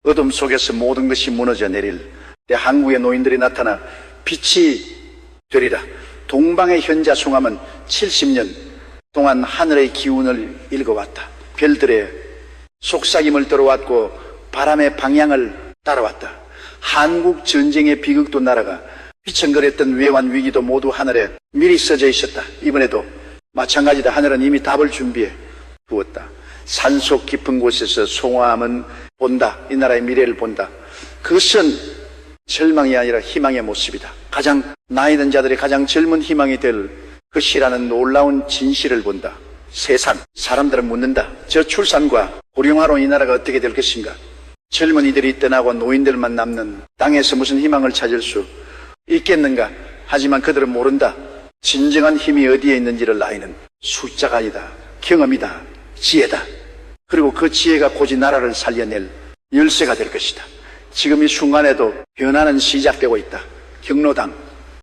어둠 속에서 모든 것이 무너져 내릴 때 한국의 노인들이 나타나 빛이 되리라. 동방의 현자송함은 70년 동안 하늘의 기운을 읽어왔다. 별들의 속삭임을 들어왔고 바람의 방향을 따라왔다. 한국 전쟁의 비극도 날아가 휘청거렸던 외환 위기도 모두 하늘에 미리 써져 있었다. 이번에도 마찬가지다. 하늘은 이미 답을 준비해 두었다. 산속 깊은 곳에서 송화함은 본다. 이 나라의 미래를 본다. 그것은 절망이 아니라 희망의 모습이다. 가장 나이 든 자들이 가장 젊은 희망이 될 것이라는 놀라운 진실을 본다. 세상 사람들은 묻는다. 저출산과 고령화로 이 나라가 어떻게 될 것인가? 젊은이들이 떠나고 노인들만 남는 땅에서 무슨 희망을 찾을 수 있겠는가? 하지만 그들은 모른다. 진정한 힘이 어디에 있는지를 나이는 숫자가 아니다. 경험이다. 지혜다. 그리고 그 지혜가 곧이 나라를 살려낼 열쇠가 될 것이다. 지금 이 순간에도 변화는 시작되고 있다. 경로당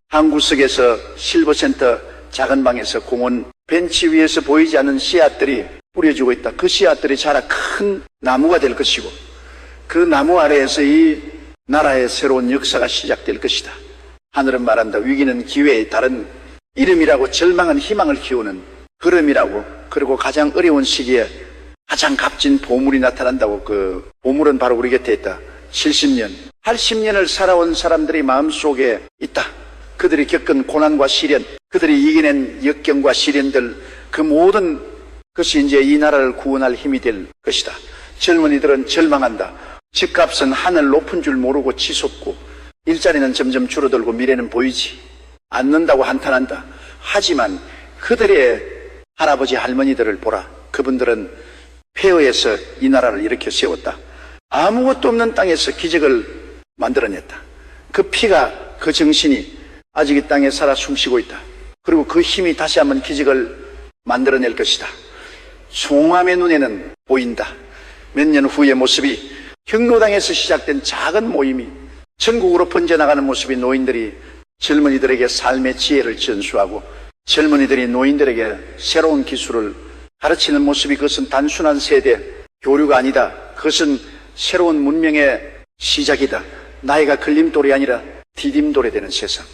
한 구석에서 실버센터 작은 방에서 공원 벤치 위에서 보이지 않는 씨앗들이 뿌려지고 있다. 그 씨앗들이 자라 큰 나무가 될 것이고 그 나무 아래에서 이 나라의 새로운 역사가 시작될 것이다. 하늘은 말한다. 위기는 기회의 다른 이름이라고, 절망은 희망을 키우는 흐름이라고, 그리고 가장 어려운 시기에 가장 값진 보물이 나타난다고. 그 보물은 바로 우리 곁에 있다. 70년, 80년을 살아온 사람들이 마음속에 있다. 그들이 겪은 고난과 시련, 그들이 이겨낸 역경과 시련들, 그 모든 것이 이제 이 나라를 구원할 힘이 될 것이다. 젊은이들은 절망한다. 집값은 하늘 높은 줄 모르고 치솟고 일자리는 점점 줄어들고 미래는 보이지 않는다고 한탄한다. 하지만 그들의 할아버지 할머니들을 보라. 그분들은 폐허에서 이 나라를 일으켜 세웠다. 아무것도 없는 땅에서 기적을 만들어냈다. 그 피가, 그 정신이 아직 이 땅에 살아 숨쉬고 있다. 그리고 그 힘이 다시 한번 기적을 만들어낼 것이다. 송함의 눈에는 보인다. 몇 년 후의 모습이 경로당에서 시작된 작은 모임이 전국으로 번져나가는 모습이 노인들이 젊은이들에게 삶의 지혜를 전수하고 젊은이들이 노인들에게 새로운 기술을 가르치는 모습이, 그것은 단순한 세대 교류가 아니다. 그것은 새로운 문명의 시작이다. 나이가 걸림돌이 아니라 디딤돌이 되는 세상,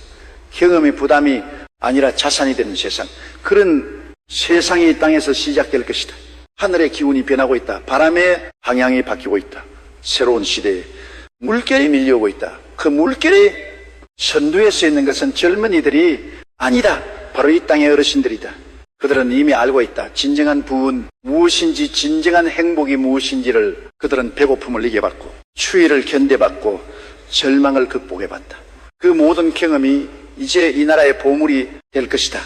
경험의 부담이 아니라 자산이 되는 세상, 그런 세상이 이 땅에서 시작될 것이다. 하늘의 기운이 변하고 있다. 바람의 방향이 바뀌고 있다. 새로운 시대에 물결이 밀려오고 있다. 그 물결이 선두에 서 있는 것은 젊은이들이 아니다. 바로 이 땅의 어르신들이다. 그들은 이미 알고 있다. 진정한 부은 무엇인지, 진정한 행복이 무엇인지를 그들은 배고픔을 이겨봤고 추위를 견뎌봤고 절망을 극복해봤다. 그 모든 경험이 이제 이 나라의 보물이 될 것이다.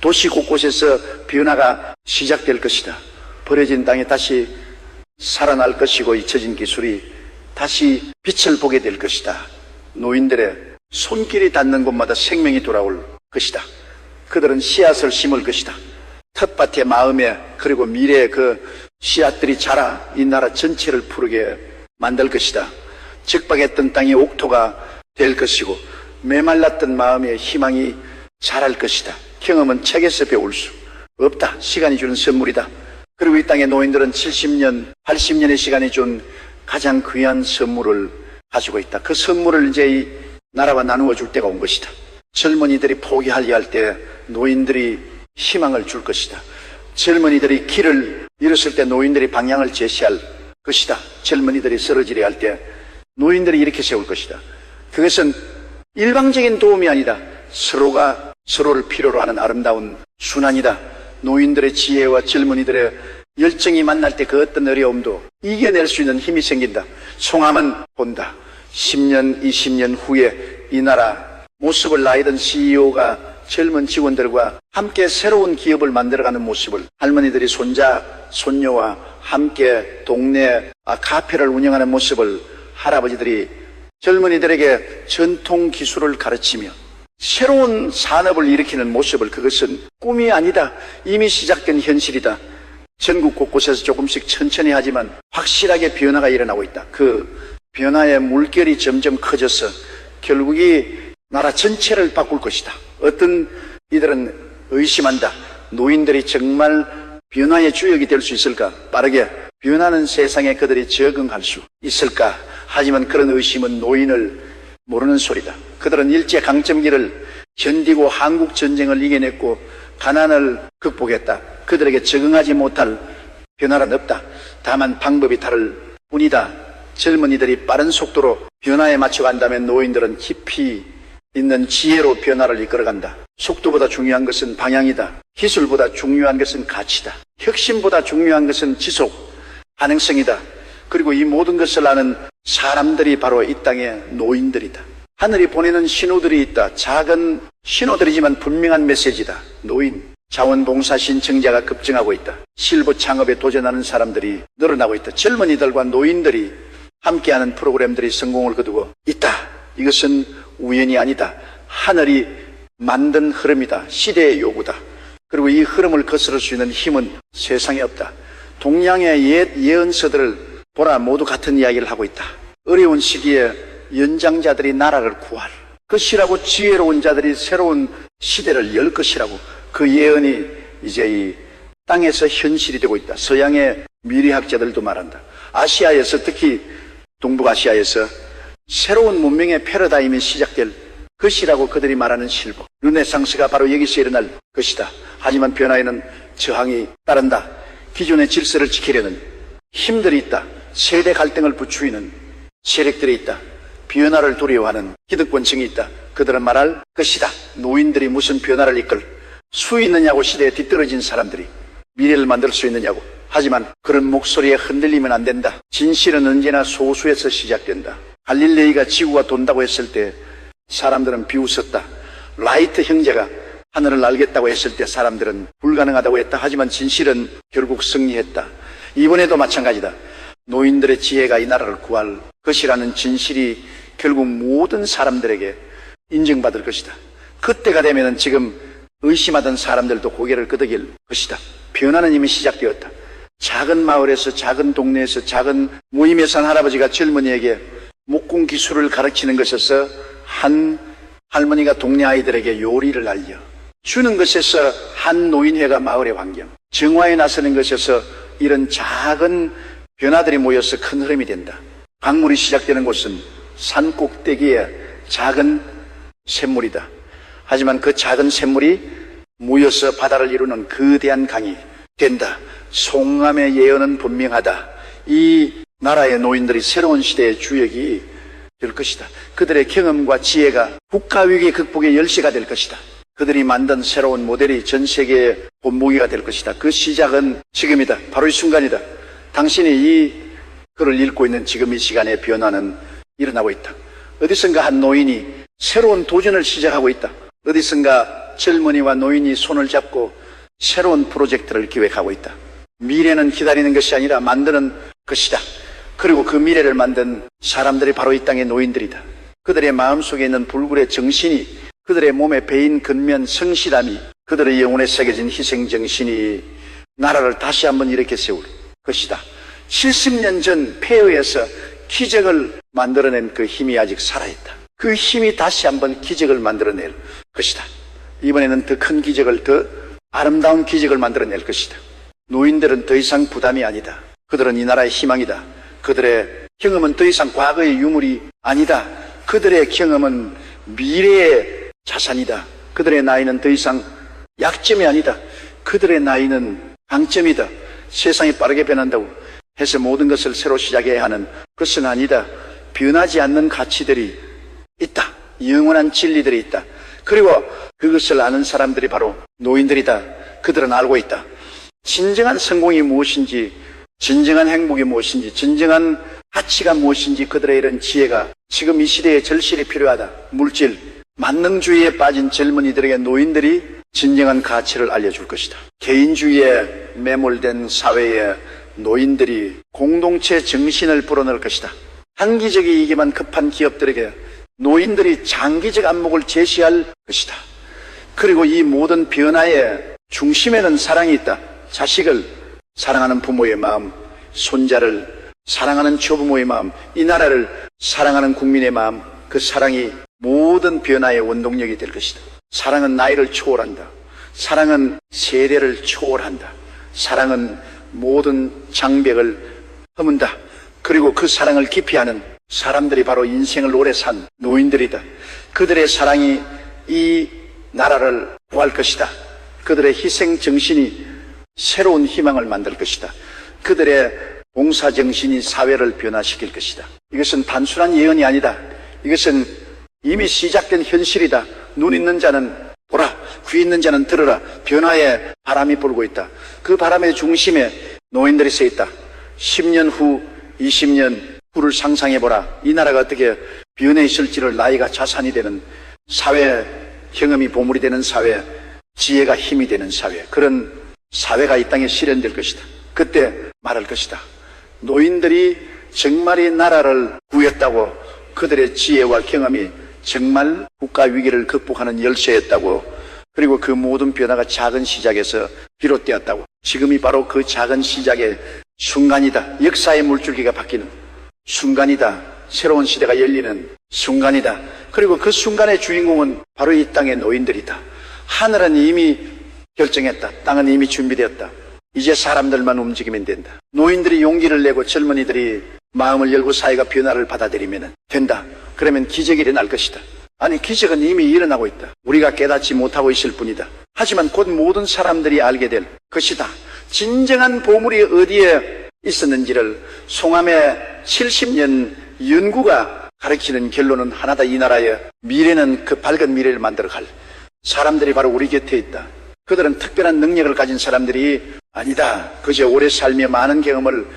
도시 곳곳에서 변화가 시작될 것이다. 버려진 땅이 다시 살아날 것이고 잊혀진 기술이 다시 빛을 보게 될 것이다. 노인들의 손길이 닿는 곳마다 생명이 돌아올 것이다. 그들은 씨앗을 심을 것이다. 텃밭의 마음에, 그리고 미래의 그 씨앗들이 자라 이 나라 전체를 푸르게 만들 것이다. 적박했던 땅이 옥토가 될 것이고 메말랐던 마음에 희망이 자랄 것이다. 경험은 책에서 배울 수 없다. 시간이 주는 선물이다. 그리고 이 땅의 노인들은 70년, 80년의 시간이 준 가장 귀한 선물을 가지고 있다. 그 선물을 이제 이 나라와 나누어 줄 때가 온 것이다. 젊은이들이 포기하려 할 때 노인들이 희망을 줄 것이다. 젊은이들이 길을 잃었을 때 노인들이 방향을 제시할 것이다. 젊은이들이 쓰러지려 할 때 노인들이 이렇게 세울 것이다. 그것은 일방적인 도움이 아니다. 서로가 서로를 필요로 하는 아름다운 순환이다. 노인들의 지혜와 젊은이들의 열정이 만날 때 그 어떤 어려움도 이겨낼 수 있는 힘이 생긴다. 송함은 본다. 10년, 20년 후에 이 나라 모습을 나이든 CEO가 젊은 직원들과 함께 새로운 기업을 만들어가는 모습을, 할머니들이 손자, 손녀와 함께 동네 카페를 운영하는 모습을, 할아버지들이 젊은이들에게 전통 기술을 가르치며 새로운 산업을 일으키는 모습을, 그것은 꿈이 아니다. 이미 시작된 현실이다. 전국 곳곳에서 조금씩 천천히 하지만 확실하게 변화가 일어나고 있다. 그 변화의 물결이 점점 커져서 결국이 나라 전체를 바꿀 것이다. 어떤 이들은 의심한다. 노인들이 정말 변화의 주역이 될 수 있을까? 빠르게 변하는 세상에 그들이 적응할 수 있을까? 하지만 그런 의심은 노인을 모르는 소리다. 그들은 일제강점기를 견디고 한국전쟁을 이겨냈고 가난을 극복했다. 그들에게 적응하지 못할 변화는 없다. 다만 방법이 다를 뿐이다. 젊은이들이 빠른 속도로 변화에 맞춰간다면 노인들은 깊이 있는 지혜로 변화를 이끌어간다. 속도보다 중요한 것은 방향이다. 기술보다 중요한 것은 가치다. 혁신보다 중요한 것은 지속 가능성이다. 그리고 이 모든 것을 아는 사람들이 바로 이 땅의 노인들이다. 하늘이 보내는 신호들이 있다. 작은 신호들이지만 분명한 메시지다. 노인, 자원봉사 신청자가 급증하고 있다. 실버 창업에 도전하는 사람들이 늘어나고 있다. 젊은이들과 노인들이 함께하는 프로그램들이 성공을 거두고 있다. 이것은 우연이 아니다. 하늘이 만든 흐름이다. 시대의 요구다. 그리고 이 흐름을 거스를 수 있는 힘은 세상에 없다. 동양의 옛 예언서들을 보라, 모두 같은 이야기를 하고 있다. 어려운 시기에 연장자들이 나라를 구할 것이라고, 지혜로운 자들이 새로운 시대를 열 것이라고, 그 예언이 이제 이 땅에서 현실이 되고 있다. 서양의 미래학자들도 말한다. 아시아에서, 특히 동북아시아에서 새로운 문명의 패러다임이 시작될 것이라고 그들이 말하는 실버, 르네상스가 바로 여기서 일어날 것이다. 하지만 변화에는 저항이 따른다. 기존의 질서를 지키려는 힘들이 있다. 세대 갈등을 부추기는 세력들이 있다. 변화를 두려워하는 기득권층이 있다. 그들은 말할 것이다. 노인들이 무슨 변화를 이끌 수 있느냐고, 시대에 뒤떨어진 사람들이 미래를 만들 수 있느냐고. 하지만 그런 목소리에 흔들리면 안 된다. 진실은 언제나 소수에서 시작된다. 갈릴레이가 지구가 돈다고 했을 때 사람들은 비웃었다. 라이트 형제가 하늘을 날겠다고 했을 때 사람들은 불가능하다고 했다. 하지만 진실은 결국 승리했다. 이번에도 마찬가지다. 노인들의 지혜가 이 나라를 구할 것이라는 진실이 결국 모든 사람들에게 인정받을 것이다. 그때가 되면은 지금 의심하던 사람들도 고개를 끄덕일 것이다. 변화는 이미 시작되었다. 작은 마을에서, 작은 동네에서, 작은 모임에서 한 할아버지가 젊은이에게 목공 기술을 가르치는 것에서 한 할머니가 동네 아이들에게 요리를 알려 주는 것에서 한 노인회가 마을의 환경, 정화에 나서는 것에서 이런 작은 변화들이 모여서 큰 흐름이 된다. 강물이 시작되는 곳은 산 꼭대기에 작은 샘물이다. 하지만 그 작은 샘물이 모여서 바다를 이루는 거대한 강이 된다. 송암의 예언은 분명하다. 이 나라의 노인들이 새로운 시대의 주역이 될 것이다. 그들의 경험과 지혜가 국가위기 극복의 열쇠가 될 것이다. 그들이 만든 새로운 모델이 전 세계의 본보기가 될 것이다. 그 시작은 지금이다. 바로 이 순간이다. 당신이 이 글을 읽고 있는 지금 이 시간의 변화는 일어나고 있다. 어디선가 한 노인이 새로운 도전을 시작하고 있다. 어디선가 젊은이와 노인이 손을 잡고 새로운 프로젝트를 기획하고 있다. 미래는 기다리는 것이 아니라 만드는 것이다. 그리고 그 미래를 만든 사람들이 바로 이 땅의 노인들이다. 그들의 마음속에 있는 불굴의 정신이, 그들의 몸에 배인 근면 성실함이, 그들의 영혼에 새겨진 희생정신이 나라를 다시 한번 일으켜 세울 것이다. 70년 전 폐허에서 기적을 만들어낸 그 힘이 아직 살아있다. 그 힘이 다시 한번 기적을 만들어낼 것이다. 이번에는 더 큰 기적을, 더 아름다운 기적을 만들어낼 것이다. 노인들은 더 이상 부담이 아니다. 그들은 이 나라의 희망이다. 그들의 경험은 더 이상 과거의 유물이 아니다. 그들의 경험은 미래의 자산이다. 그들의 나이는 더 이상 약점이 아니다. 그들의 나이는 강점이다. 세상이 빠르게 변한다고 해서 모든 것을 새로 시작해야 하는 것은 아니다. 변하지 않는 가치들이 있다. 영원한 진리들이 있다. 그리고 그것을 아는 사람들이 바로 노인들이다. 그들은 알고 있다. 진정한 성공이 무엇인지, 진정한 행복이 무엇인지, 진정한 가치가 무엇인지, 그들의 이런 지혜가 지금 이 시대에 절실히 필요하다. 물질, 만능주의에 빠진 젊은이들에게 노인들이 진정한 가치를 알려줄 것이다. 개인주의에 매몰된 사회에 노인들이 공동체 정신을 불어넣을 것이다. 단기적인 이익에만 급한 기업들에게 노인들이 장기적 안목을 제시할 것이다. 그리고 이 모든 변화의 중심에는 사랑이 있다. 자식을 사랑하는 부모의 마음, 손자를 사랑하는 조부모의 마음, 이 나라를 사랑하는 국민의 마음, 그 사랑이 모든 변화의 원동력이 될 것이다. 사랑은 나이를 초월한다. 사랑은 세대를 초월한다. 사랑은 모든 장벽을 허문다. 그리고 그 사랑을 기피하는 사람들이 바로 인생을 오래 산 노인들이다. 그들의 사랑이 이 나라를 구할 것이다. 그들의 희생 정신이 새로운 희망을 만들 것이다. 그들의 봉사 정신이 사회를 변화시킬 것이다. 이것은 단순한 예언이 아니다. 이것은 이미 시작된 현실이다. 눈 있는 자는 보라, 귀 있는 자는 들으라. 변화의 바람이 불고 있다. 그 바람의 중심에 노인들이 서 있다. 10년 후, 20년 후를 상상해보라. 이 나라가 어떻게 변해 있을지를, 나이가 자산이 되는 사회, 경험이 보물이 되는 사회, 지혜가 힘이 되는 사회, 그런 사회가 이 땅에 실현될 것이다. 그때 말할 것이다. 노인들이 정말 이 나라를 구했다고, 그들의 지혜와 경험이 정말 국가 위기를 극복하는 열쇠였다고, 그리고 그 모든 변화가 작은 시작에서 비롯되었다고. 지금이 바로 그 작은 시작의 순간이다. 역사의 물줄기가 바뀌는 순간이다. 새로운 시대가 열리는 순간이다. 그리고 그 순간의 주인공은 바로 이 땅의 노인들이다. 하늘은 이미 결정했다. 땅은 이미 준비되었다. 이제 사람들만 움직이면 된다. 노인들이 용기를 내고 젊은이들이 마음을 열고 사회가 변화를 받아들이면 된다. 그러면 기적이 일어날 것이다. 아니, 기적은 이미 일어나고 있다. 우리가 깨닫지 못하고 있을 뿐이다. 하지만 곧 모든 사람들이 알게 될 것이다. 진정한 보물이 어디에 있었는지를 송암의 70년 연구가 가르치는 결론은 하나다. 이 나라의 미래는, 그 밝은 미래를 만들어갈 사람들이 바로 우리 곁에 있다. 그들은 특별한 능력을 가진 사람들이 아니다. 그저 오래 살며 많은 경험을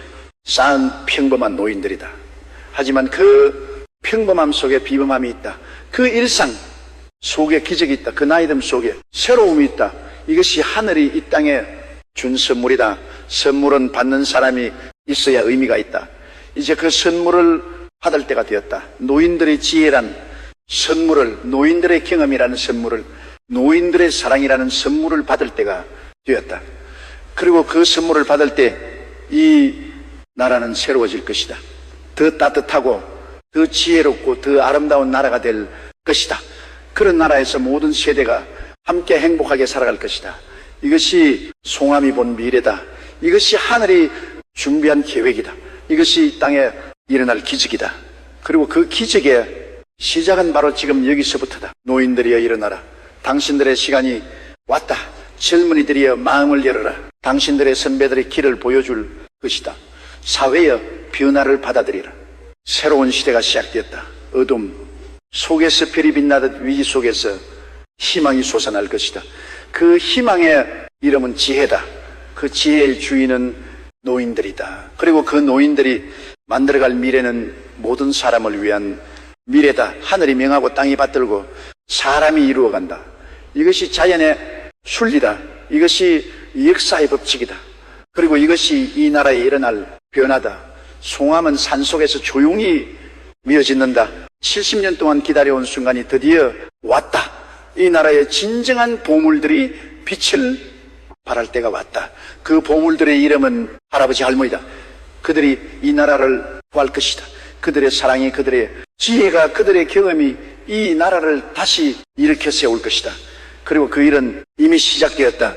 쌓은 평범한 노인들이다. 하지만 그 평범함 속에 비범함이 있다. 그 일상 속에 기적이 있다. 그 나이듦 속에 새로움이 있다. 이것이 하늘이 이 땅에 준 선물이다. 선물은 받는 사람이 있어야 의미가 있다. 이제 그 선물을 받을 때가 되었다. 노인들의 지혜란 선물을, 노인들의 경험이라는 선물을, 노인들의 사랑이라는 선물을 받을 때가 되었다. 그리고 그 선물을 받을 때 이 나라는 새로워질 것이다. 더 따뜻하고 더 지혜롭고 더 아름다운 나라가 될 것이다. 그런 나라에서 모든 세대가 함께 행복하게 살아갈 것이다. 이것이 송암이 본 미래다. 이것이 하늘이 준비한 계획이다. 이것이 이 땅에 일어날 기적이다. 그리고 그 기적의 시작은 바로 지금 여기서부터다. 노인들이여 일어나라. 당신들의 시간이 왔다. 젊은이들이여 마음을 열어라. 당신들의 선배들의 길을 보여줄 것이다. 사회여 변화를 받아들이라. 새로운 시대가 시작되었다. 어둠 속에서 별이 빛나듯 위기 속에서 희망이 솟아날 것이다. 그 희망의 이름은 지혜다. 그 지혜의 주인은 노인들이다. 그리고 그 노인들이 만들어갈 미래는 모든 사람을 위한 미래다. 하늘이 명하고 땅이 받들고 사람이 이루어간다. 이것이 자연의 순리다. 이것이 역사의 법칙이다. 그리고 이것이 이 나라에 일어날 변화다. 송암은 산속에서 조용히 미어짓는다. 70년 동안 기다려온 순간이 드디어 왔다. 이 나라의 진정한 보물들이 빛을 발할 때가 왔다. 그 보물들의 이름은 할아버지 할머니다. 그들이 이 나라를 구할 것이다. 그들의 사랑이, 그들의 지혜가, 그들의 경험이 이 나라를 다시 일으켜 세울 것이다. 그리고 그 일은 이미 시작되었다.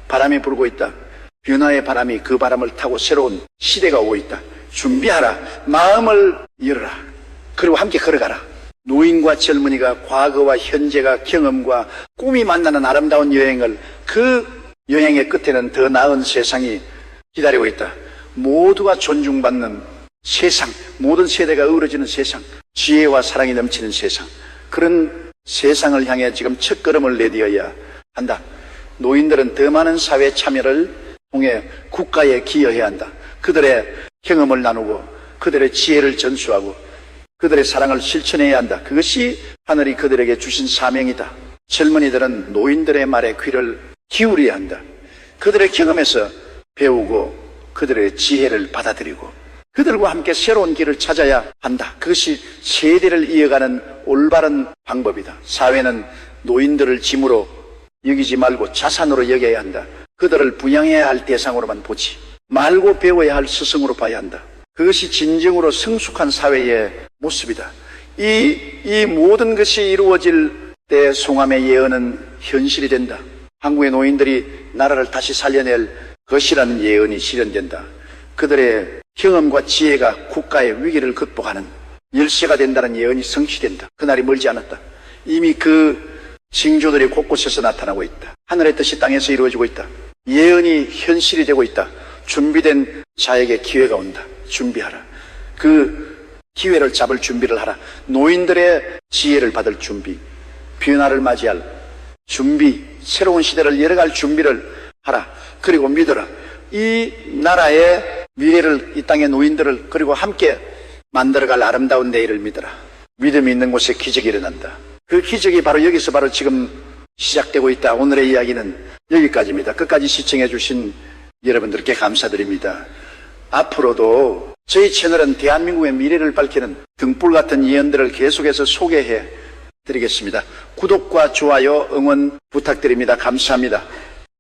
바람이 불고 있다. 변화의 바람이 그 바람을 타고 새로운 시대가 오고 있다. 준비하라. 마음을 열어라. 그리고 함께 걸어가라. 노인과 젊은이가 과거와 현재가 경험과 꿈이 만나는 아름다운 여행을, 그 여행의 끝에는 더 나은 세상이 기다리고 있다. 모두가 존중받는 세상, 모든 세대가 어우러지는 세상, 지혜와 사랑이 넘치는 세상, 그런 세상을 향해 지금 첫걸음을 내디뎌야 한다. 노인들은 더 많은 사회 참여를 통해 국가에 기여해야 한다. 그들의 경험을 나누고 그들의 지혜를 전수하고 그들의 사랑을 실천해야 한다. 그것이 하늘이 그들에게 주신 사명이다. 젊은이들은 노인들의 말에 귀를 기울여야 한다. 그들의 경험에서 배우고 그들의 지혜를 받아들이고 그들과 함께 새로운 길을 찾아야 한다. 그것이 세대를 이어가는 올바른 방법이다. 사회는 노인들을 짐으로 여기지 말고 자산으로 여겨야 한다. 그들을 부양해야 할 대상으로만 보지 말고 배워야 할 스승으로 봐야 한다. 그것이 진정으로 성숙한 사회의 모습이다. 이 모든 것이 이루어질 때 송암의 예언은 현실이 된다. 한국의 노인들이 나라를 다시 살려낼 것이라는 예언이 실현된다. 그들의 경험과 지혜가 국가의 위기를 극복하는 열세가 된다는 예언이 성취된다. 그날이 멀지 않았다. 이미 그 징조들이 곳곳에서 나타나고 있다. 하늘의 뜻이 땅에서 이루어지고 있다. 예언이 현실이 되고 있다. 준비된 자에게 기회가 온다. 준비하라. 그 기회를 잡을 준비를 하라. 노인들의 지혜를 받을 준비, 변화를 맞이할 준비, 새로운 시대를 열어갈 준비를 하라. 그리고 믿어라. 이 나라의 미래를, 이 땅의 노인들을, 그리고 함께 만들어갈 아름다운 내일을 믿어라. 믿음이 있는 곳에 기적이 일어난다. 그 기적이 바로 여기서 바로 지금 시작되고 있다. 오늘의 이야기는 여기까지입니다. 끝까지 시청해 주신 여러분들께 감사드립니다. 앞으로도 저희 채널은 대한민국의 미래를 밝히는 등불 같은 예언들을 계속해서 소개해 드리겠습니다. 구독과 좋아요, 응원 부탁드립니다. 감사합니다.